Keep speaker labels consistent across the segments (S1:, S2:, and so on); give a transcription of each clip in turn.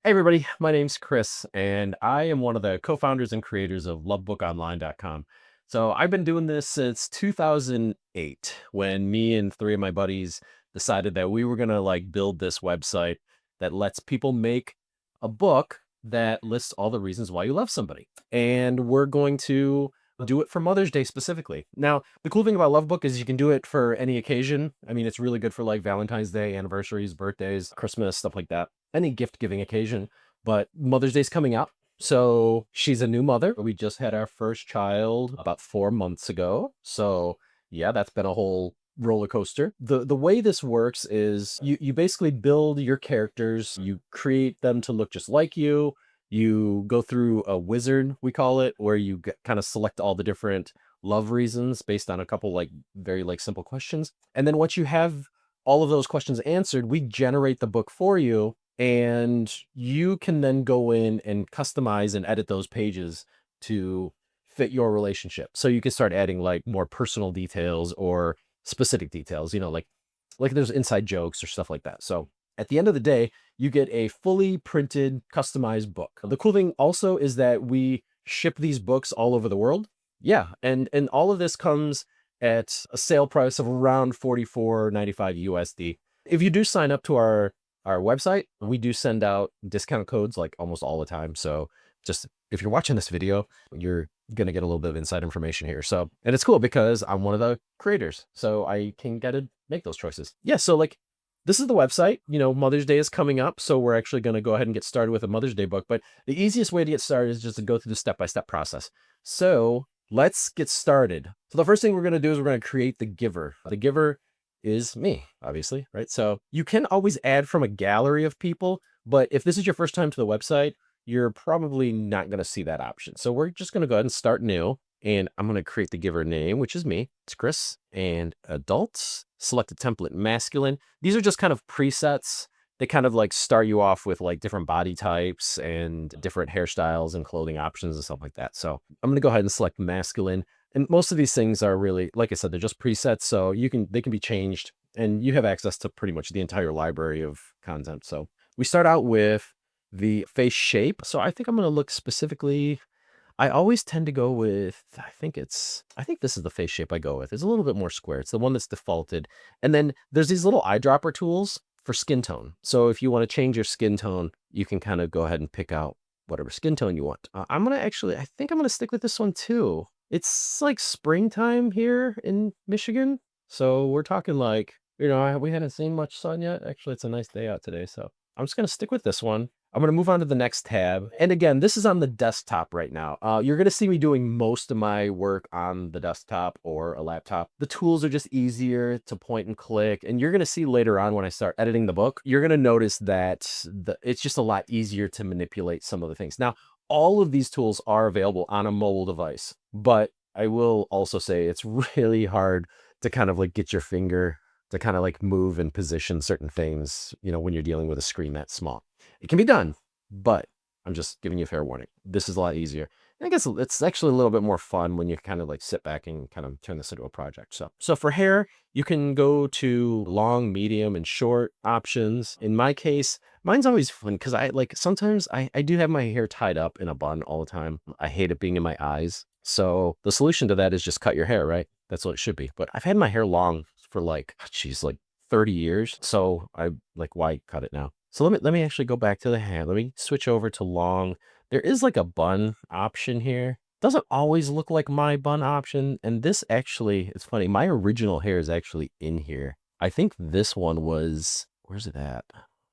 S1: Hey everybody, my name's Chris, and I am one of the co-founders and creators of LoveBookOnline.com. So I've been doing this since 2008, when me and three of my buddies decided that we were gonna build this website that lets people make a book that lists all the reasons why you love somebody. And we're going to do it for Mother's Day specifically. Now, the cool thing about LoveBook is you can do it for any occasion. I mean, it's really good for like Valentine's Day, anniversaries, birthdays, Christmas, stuff like that, any gift giving occasion. But Mother's Day's coming up. So she's a new mother. We just had our first child about 4 months ago. So yeah, that's been a whole roller coaster. The way this works is you basically build your characters, you create them to look just like you. You go through a wizard, we call it, where you kind of select all the different love reasons based on a couple very simple questions. And then once you have all of those questions answered, we generate the book for you, and you can then go in and customize and edit those pages to fit your relationship. So you can start adding like more personal details or specific details, like there's inside jokes or stuff like that. So at the end of the day, you get a fully printed, customized book. The cool thing also is that we ship these books all over the world. Yeah, and all of this comes at a sale price of around 44.95 USD. If you do sign up to our website, we do send out discount codes like almost all the time. So just if you're watching this video, you're gonna get a little bit of inside information here. So, and it's cool because I'm one of the creators, so I can get to make those choices. Yeah, so like this is the website. Mother's Day is coming up, so we're actually going to go ahead and get started with a Mother's Day book. But the easiest way to get started is just to go through the step-by-step process. So let's get started. So the first thing we're going to do is we're going to create the giver. The giver is me, obviously, right? So you can always add from a gallery of people, but if this is your first time to the website, you're probably not going to see that option. So we're just going to go ahead and start new. And I'm going to create the giver name, which is me. It's Chris. And adults, select a template masculine. These are just kind of presets. They kind of like start you off with like different body types and different hairstyles and clothing options and stuff like that. So I'm going to go ahead and select masculine. And most of these things are really, like I said, they're just presets. So they can be changed, and you have access to pretty much the entire library of content. So we start out with the face shape. So I think I'm going to look specifically. I always tend to go with, I think this is the face shape I go with. It's a little bit more square. It's the one that's defaulted. And then there's these little eyedropper tools for skin tone. So if you want to change your skin tone, you can kind of go ahead and pick out whatever skin tone you want. I think I'm going to stick with this one too. It's like springtime here in Michigan. So we're talking like, we hadn't seen much sun yet. Actually, it's a nice day out today. So I'm just going to stick with this one. I'm going to move on to the next tab. And again, this is on the desktop right now. You're going to see me doing most of my work on the desktop or a laptop. The tools are just easier to point and click. And you're going to see later on when I start editing the book, you're going to notice that it's just a lot easier to manipulate some of the things. Now, all of these tools are available on a mobile device, but I will also say it's really hard to kind of like get your finger to kind of like move and position certain things, when you're dealing with a screen that small. It can be done, but I'm just giving you a fair warning. This is a lot easier. And I guess it's actually a little bit more fun when you kind of like sit back and kind of turn this into a project. So for hair, you can go to long, medium, and short options. In my case, mine's always fun because sometimes I do have my hair tied up in a bun all the time. I hate it being in my eyes. So the solution to that is just cut your hair, right? That's what it should be. But I've had my hair long for like 30 years. So why cut it now? So let me actually go back to the hand. Let me switch over to long. There is like a bun option here. Doesn't always look like my bun option. And this actually, it's funny. My original hair is actually in here. I think this one was, where's it at?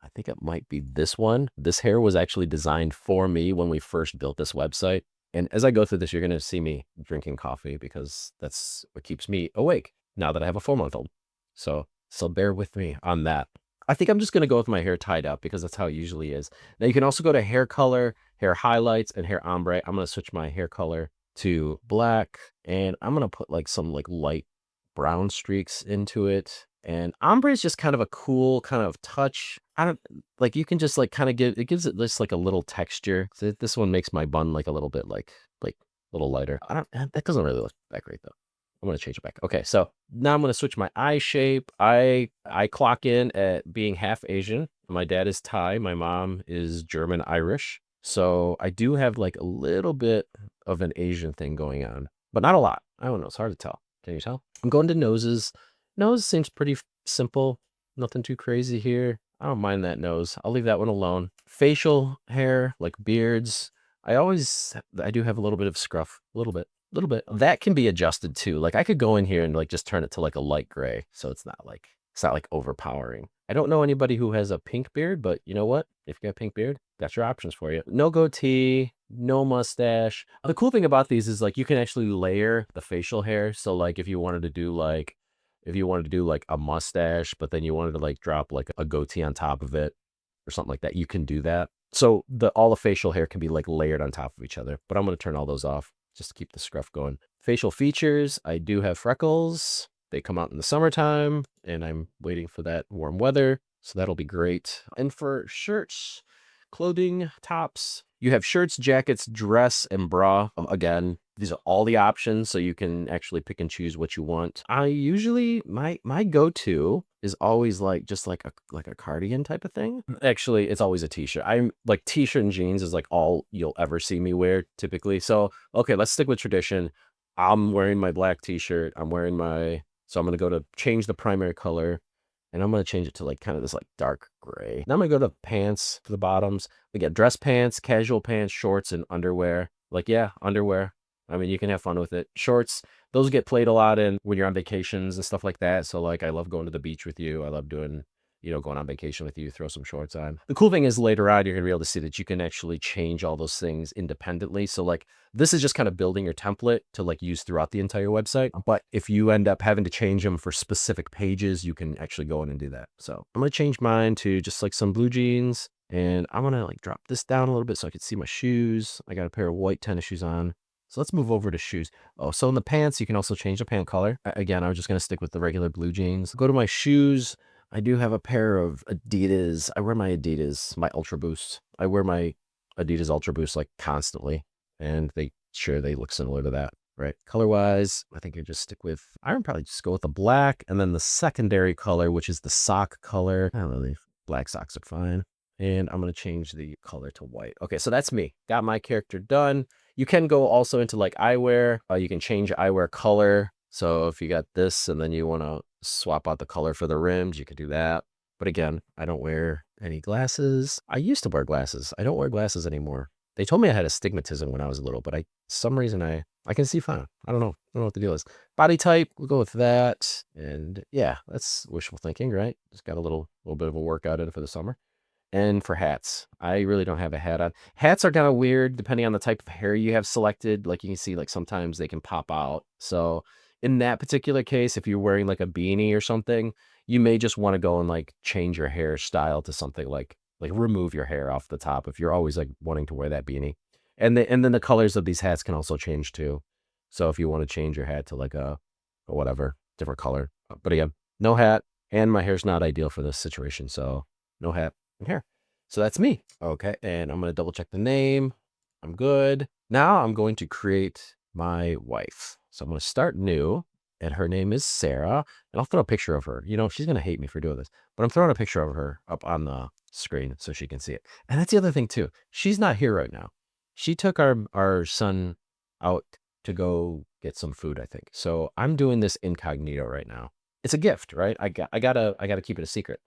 S1: I think it might be this one. This hair was actually designed for me when we first built this website. And as I go through this, you're going to see me drinking coffee because that's what keeps me awake now that I have a 4-month-old. So bear with me on that. I think I'm just going to go with my hair tied up because that's how it usually is. Now you can also go to hair color, hair highlights, and hair ombre. I'm going to switch my hair color to black, and I'm going to put like some like light brown streaks into it. And ombre is just kind of a cool kind of touch. I don't like, you can just like kind of gives it just like a little texture. So this one makes my bun like a little bit like a little lighter. That doesn't really look that great though. I'm going to change it back. Okay, so now I'm going to switch my eye shape. I clock in at being half Asian, My dad is Thai, my mom is German Irish. So I do have like a little bit of an Asian thing going on, but not a lot. I don't know. It's hard to tell. Can you tell? I'm going to noses. Nose seems pretty simple. Nothing too crazy here. I don't mind that nose. I'll leave that one alone. Facial hair, like beards. I do have a little bit of scruff, a little bit, little bit. That can be adjusted too. Like I could go in here and like just turn it to like a light gray, so it's not like overpowering. I don't know anybody who has a pink beard, but you know what? If you got a pink beard, that's your options for you. No goatee, no mustache. The cool thing about these is like you can actually layer the facial hair. So like if you wanted to do like a mustache, but then you wanted to like drop like a goatee on top of it or something like that, you can do that. So all the facial hair can be like layered on top of each other. But I'm gonna turn all those off just to keep the scruff going. Facial features, I do have freckles. They come out in the summertime, and I'm waiting for that warm weather. So that'll be great. And for shirts, clothing, tops, you have shirts, jackets, dress, and bra. Again, these are all the options, so you can actually pick and choose what you want. I usually my go-to is always like just like a cardigan type of thing. Actually, it's always a t-shirt. I'm like t-shirt and jeans is like all you'll ever see me wear typically. So okay, let's stick with tradition. I'm wearing my black t-shirt. So I'm gonna go to change the primary color, and I'm gonna change it to like kind of this like dark gray. Now I'm gonna go to pants for the bottoms. We got dress pants, casual pants, shorts, and underwear. Like, yeah, underwear. I mean, you can have fun with it. Shorts, those get played a lot in when you're on vacations and stuff like that. So like I love going to the beach with you. I love doing, going on vacation with you, throw some shorts on. The cool thing is later on, you're gonna be able to see that you can actually change all those things independently. So like this is just kind of building your template to like use throughout the entire website. But if you end up having to change them for specific pages, you can actually go in and do that. So I'm gonna change mine to just like some blue jeans, and I'm gonna like drop this down a little bit so I can see my shoes. I got a pair of white tennis shoes on. So let's move over to shoes. Oh, so in the pants, you can also change the pant color. Again, I'm just gonna stick with the regular blue jeans. Go to my shoes. I do have a pair of Adidas. I wear my Adidas, my Ultra Boost. I wear my Adidas Ultra Boost like constantly, and they look similar to that, right? Color wise, I think you just stick with. I would probably just go with the black, and then the secondary color, which is the sock color. I don't know, the black socks are fine. And I'm gonna change the color to white. Okay, so that's me. Got my character done. You can go also into like eyewear. You can change eyewear color. So if you got this and then you want to swap out the color for the rims, you could do that. But again, I don't wear any glasses. I used to wear glasses. I don't wear glasses anymore. They told me I had astigmatism when I was little, but some reason I can see fine. I don't know. I don't know what the deal is. Body type, we'll go with that. And yeah, that's wishful thinking, right? Just got a little bit of a workout in for the summer. And for hats, I really don't have a hat on. Hats are kind of weird depending on the type of hair you have selected. Like you can see, like sometimes they can pop out. So in that particular case, if you're wearing like a beanie or something, you may just want to go and like change your hairstyle to something like remove your hair off the top if you're always like wanting to wear that beanie. And then the colors of these hats can also change too. So if you want to change your hat to like a whatever different color, but again, no hat, and my hair's not ideal for this situation, so no hat and hair. So that's me. Okay, and I'm gonna double check the name. I'm good. Now I'm going to create my wife. So I'm gonna start new, and her name is Sarah. And I'll throw a picture of her. She's gonna hate me for doing this, but I'm throwing a picture of her up on the screen so she can see it. And that's the other thing too. She's not here right now. She took our son out to go get some food, I think. So I'm doing this incognito right now. It's a gift, right? I gotta keep it a secret.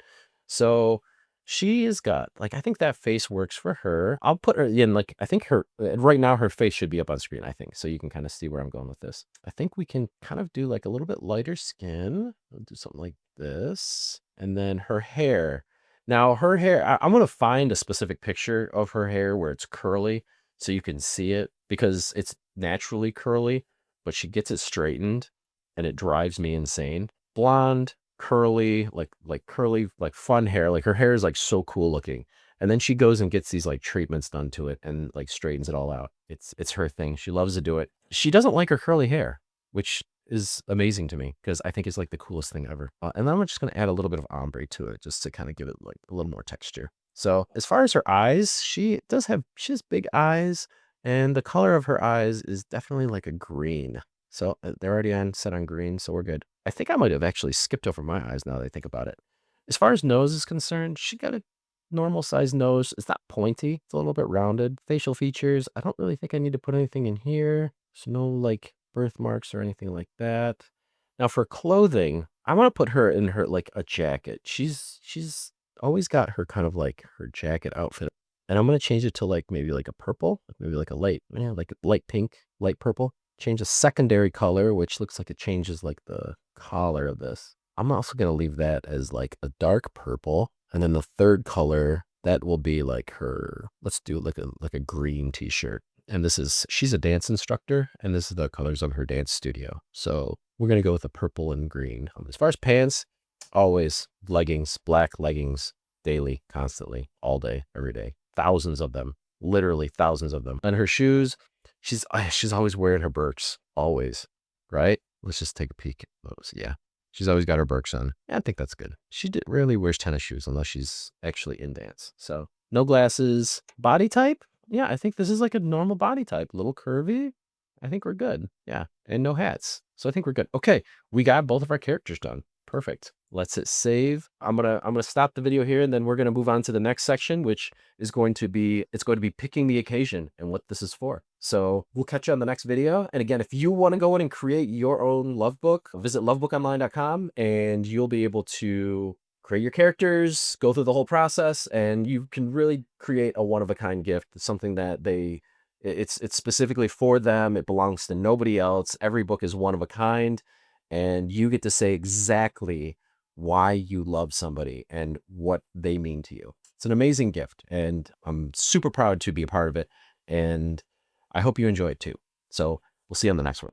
S1: So she has got like I think that face works for her. I'll put her in like I think her right now her face should be up on screen, I think. So you can kind of see where I'm going with this. I think we can kind of do like a little bit lighter skin. We'll do something like this. And then her hair. Now her hair, I'm gonna find a specific picture of her hair where it's curly so you can see it because it's naturally curly, but she gets it straightened and it drives me insane. Blonde, curly, like curly, like fun hair. Like her hair is like so cool looking. And then she goes and gets these like treatments done to it and like straightens it all out. It's her thing. She loves to do it. She doesn't like her curly hair, which is amazing to me because I think it's like the coolest thing ever. And then I'm just gonna add a little bit of ombre to it just to kind of give it like a little more texture. So as far as her eyes, she has big eyes, and the color of her eyes is definitely like a green. So they're already set on green, so we're good. I think I might have actually skipped over my eyes now that I think about it. As far as nose is concerned, she got a normal size nose. It's not pointy. It's a little bit rounded. Facial features. I don't really think I need to put anything in here. There's no like birthmarks or anything like that. Now for clothing, I want to put her in her like a jacket. She's always got her kind of like her jacket outfit. And I'm gonna change it to like maybe like a purple, maybe like a light, yeah, like a light pink, light purple. Change a secondary color, which looks like it changes like the collar of this. I'm also gonna leave that as like a dark purple. And then the third color, that will be like her, let's do like a green t-shirt. And she's a dance instructor, and this is the colors of her dance studio. So we're gonna go with a purple and green. As far as pants, always leggings, black leggings, daily, constantly, all day, every day. Thousands of them, literally thousands of them. And her shoes, she's always wearing her Birks, always, right? Let's just take a peek at those. Yeah, she's always got her Birks on. Yeah, I think that's good. Rarely wears tennis shoes unless she's actually in dance. So no glasses. Body type? Yeah, I think this is like a normal body type, a little curvy. I think we're good. Yeah, and no hats. So I think we're good. Okay, we got both of our characters done. Perfect. Let's hit save. I'm gonna stop the video here, and then we're gonna move on to the next section, which is going to be picking the occasion and what this is for. So we'll catch you on the next video. And again, if you want to go in and create your own love book, visit lovebookonline.com, and you'll be able to create your characters, go through the whole process, and you can really create a one-of-a-kind gift. Something that it's specifically for them. It belongs to nobody else. Every book is one of a kind, and you get to say exactly why you love somebody and what they mean to you. It's an amazing gift, and I'm super proud to be a part of it. And I hope you enjoy it too. So we'll see you on the next one.